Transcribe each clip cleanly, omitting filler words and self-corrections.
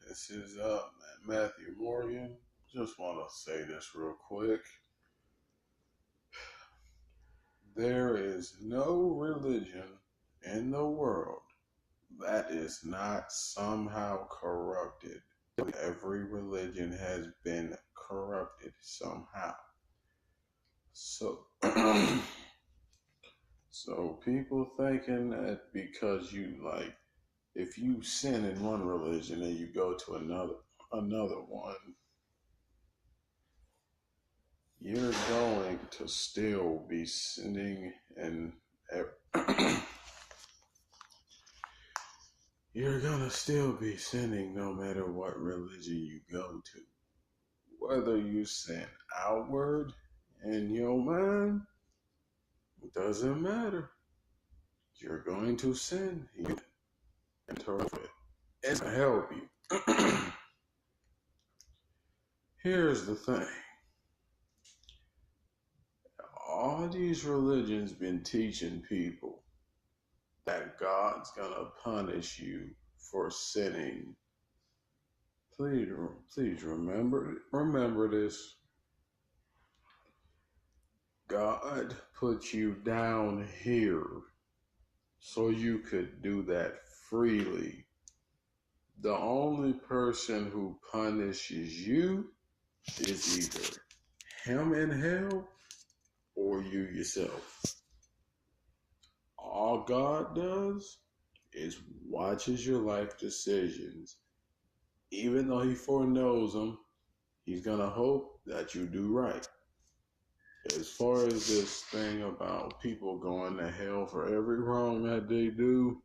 This is Matthew Morgan. Just want to say this real quick. There is no religion in the world that is not somehow corrupted. Every religion has been corrupted somehow. So, so people thinking that because if you sin in one religion and you go to another one, you're going to still be sinning and you're going to still be sinning no matter what religion you go to. Whether you sin outward in your mind, it doesn't matter. You're going to sin. You interpret. It's going to help you. Here's the thing. All these religions been teaching people that God's gonna punish you for sinning. Please remember this. God put you down here so you could do that freely. The only person who punishes you is either him in hell or you yourself. All God does is watches your life decisions. Even though he foreknows them, he's going to hope that you do right. As far as this thing about people going to hell for every wrong that they do,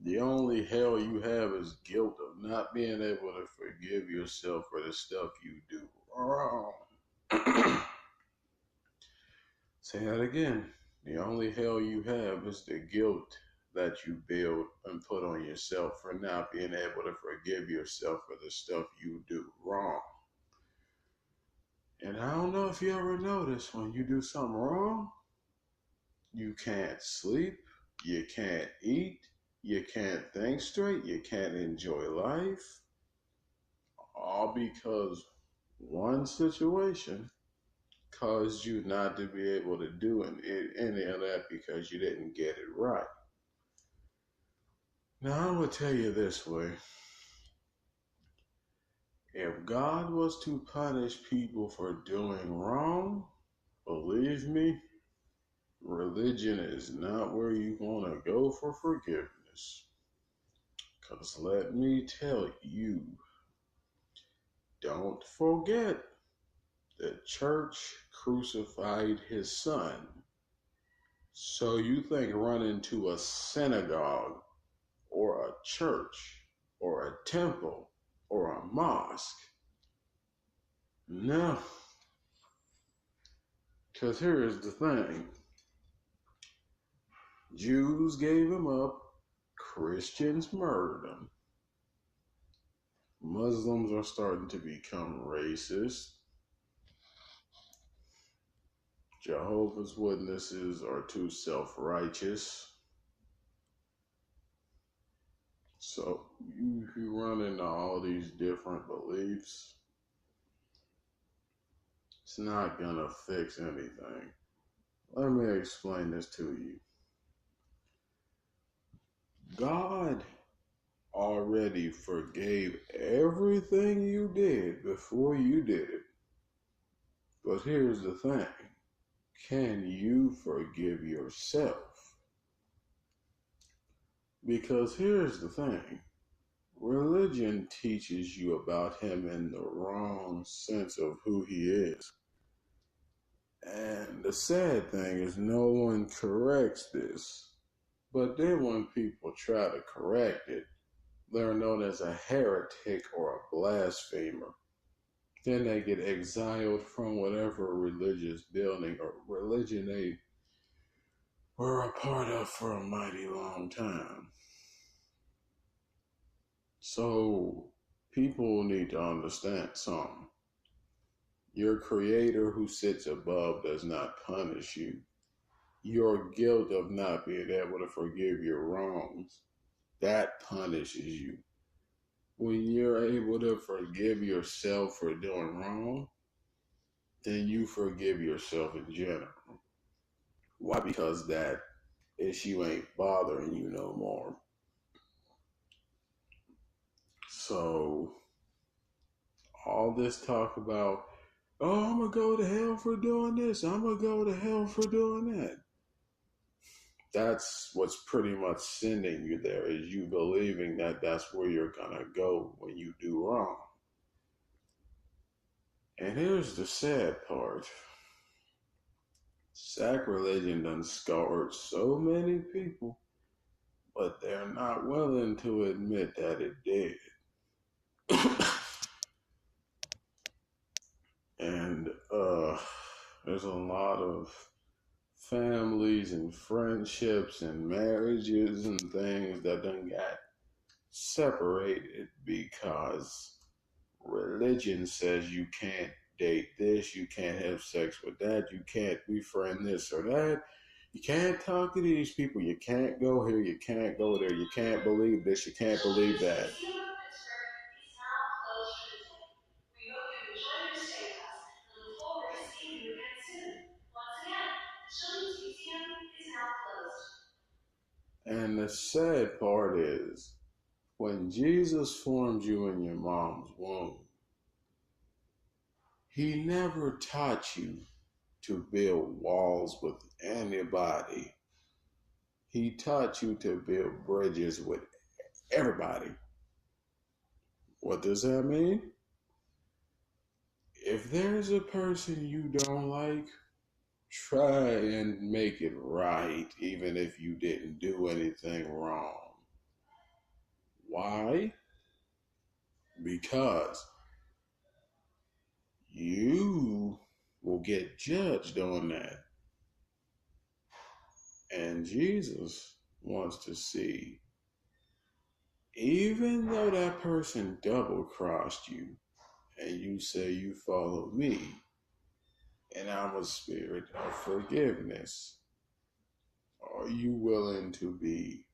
the only hell you have is guilt of not being able to forgive yourself for the stuff you do wrong. Say that again. The only hell you have is the guilt that you build and put on yourself for not being able to forgive yourself for the stuff you do wrong. And I don't know if you ever notice when you do something wrong, you can't sleep, you can't eat, you can't think straight, you can't enjoy life, all because one situation caused you not to be able to do any of that because you didn't get it right. Now, I'm going to tell you this way. If God was to punish people for doing wrong, believe me, religion is not where you want to go for forgiveness. Because let me tell you, don't forget the church crucified his son. So you think running to a synagogue or a church or a temple or a mosque? No. Because here's the thing. Jews gave him up. Christians murdered him. Muslims are starting to become racist. Jehovah's Witnesses are too self-righteous. So you run into all these different beliefs, it's not gonna fix anything. Let me explain this to you. God already forgave everything you did before you did it. But here's the thing. Can you forgive yourself? Because here's the thing. Religion teaches you about him in the wrong sense of who he is. And the sad thing is no one corrects this. But then when people try to correct it, they're known as a heretic or a blasphemer. Then they get exiled from whatever religious building or religion they were a part of for a mighty long time. So people need to understand something. Your creator who sits above does not punish you. Your guilt of not being able to forgive your wrongs that punishes you. When you're able to forgive yourself for doing wrong, then you forgive yourself in general. Why? Because that issue ain't bothering you no more. So, all this talk about, oh, I'm going to go to hell for doing this, I'm going to go to hell for doing that. That's what's pretty much sending you there, is you believing that that's where you're going to go when you do wrong. And here's the sad part. Sacrilege done scarred so many people, but they're not willing to admit that it did. And there's a lot of families and friendships and marriages and things that done got separated because religion says you can't date this, you can't have sex with that, you can't befriend this or that, you can't talk to these people, you can't go here, you can't go there, you can't believe this, you can't believe that. And the sad part is, when Jesus formed you in your mom's womb, he never taught you to build walls with anybody. He taught you to build bridges with everybody. What does that mean? If there's a person you don't like, try and make it right, even if you didn't do anything wrong. Why? Because you will get judged on that. And Jesus wants to see, even though that person double crossed you and you say you follow me and I'm a spirit of forgiveness, are you willing to be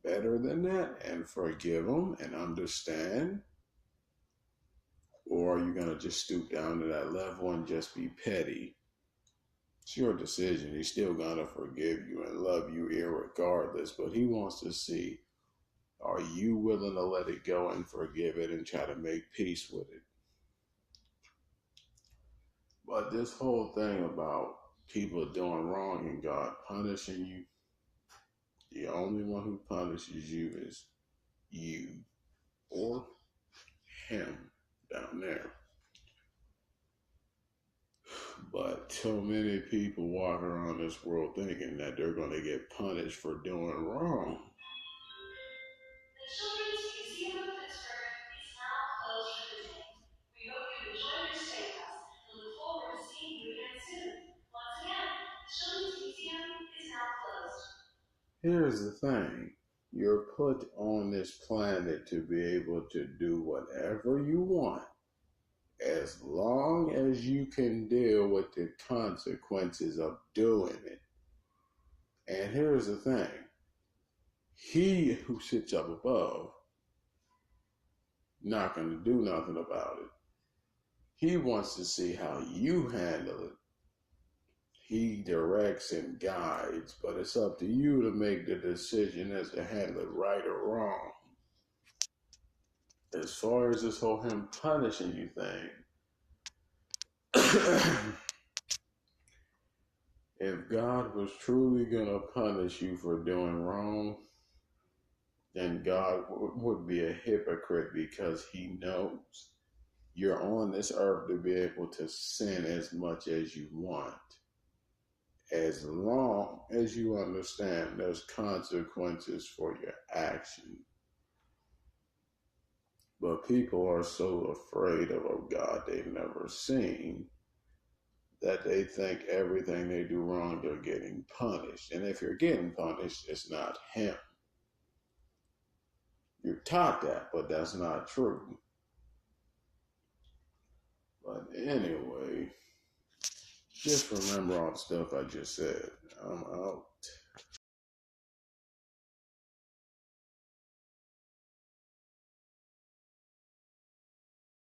better than that and forgive them and understand? Or are you going to just stoop down to that level and just be petty? It's your decision. He's still going to forgive you and love you irregardless, but he wants to see, are you willing to let it go and forgive it and try to make peace with it? But this whole thing about people doing wrong and God punishing you, the only one who punishes you is you or him down there. But so many people walk around this world thinking that they're going to get punished for doing wrong. The Children's Museum of Pittsburgh is now closed for the day. We hope you enjoyed your stay with us and look forward to seeing you again soon. Once again, the Children's Museum is now closed. Here's the thing. You're put on this planet to be able to do whatever you want, as long as you can deal with the consequences of doing it. And here's the thing. He who sits up above, not going to do nothing about it. He wants to see how you handle it. He directs and guides, but it's up to you to make the decision as to handle it right or wrong. As far as this whole him punishing you thing, if God was truly going to punish you for doing wrong, then God would be a hypocrite, because he knows you're on this earth to be able to sin as much as you want, as long as you understand there's consequences for your action. But people are so afraid of a God they've never seen that they think everything they do wrong, they're getting punished. And if you're getting punished, it's not him. You're taught that, but that's not true. But anyway, just remember all the stuff I just said. I'm out.